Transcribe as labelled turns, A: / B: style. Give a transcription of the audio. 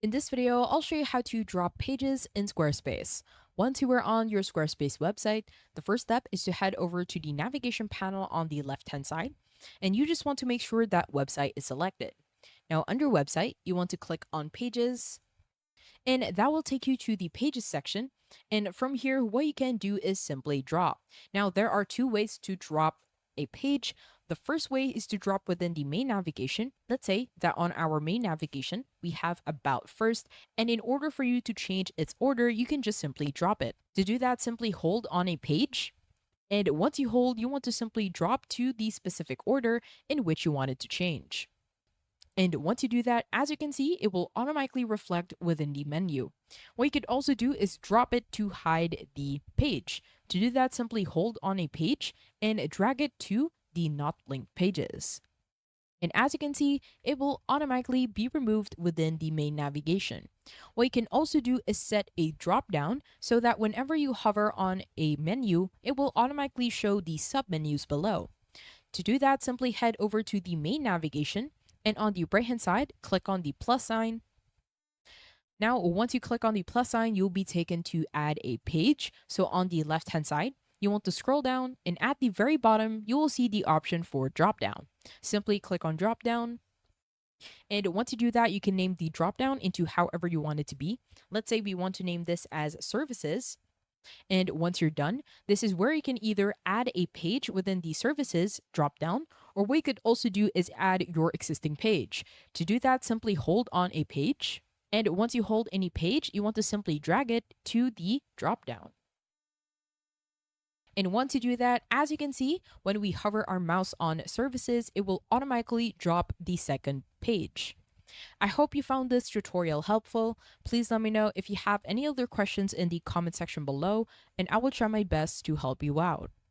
A: In this video, I'll show you how to drop pages in Squarespace. Once you are on your Squarespace website, the first step is to head over to the navigation panel on the left-hand side, and you just want to make sure that website is selected. Now, under website, you want to click on pages, and that will take you to the pages section. And from here, what you can do is simply drop. Now, there are two ways to drop a page. The first way is to drop within the main navigation. Let's say that on our main navigation, we have about first, and in order for you to change its order, you can just simply drop it. To do that, simply hold on a page. And once you hold, you want to simply drop to the specific order in which you want it to change. And once you do that, as you can see, it will automatically reflect within the menu. What you could also do is drop it to hide the page. To do that, simply hold on a page and drag it to the not linked pages. And as you can see, it will automatically be removed within the main navigation. What you can also do is set a drop down so that whenever you hover on a menu, it will automatically show the submenus below. To do that, simply head over to the main navigation, and on the right hand side, click on the plus sign. Now, once you click on the plus sign, you'll be taken to add a page. So on the left hand side, you want to scroll down, and at the very bottom, you will see the option for drop down. Simply click on drop down. And once you do that, you can name the drop down into however you want it to be. Let's say we want to name this as services. And once you're done, this is where you can either add a page within the services dropdown, or what you could also do is add your existing page. To do that, simply hold on a page. And once you hold any page, you want to simply drag it to the dropdown. And once you do that, as you can see, when we hover our mouse on services, it will automatically drop the second page. I hope you found this tutorial helpful. Please let me know if you have any other questions in the comment section below, and I will try my best to help you out.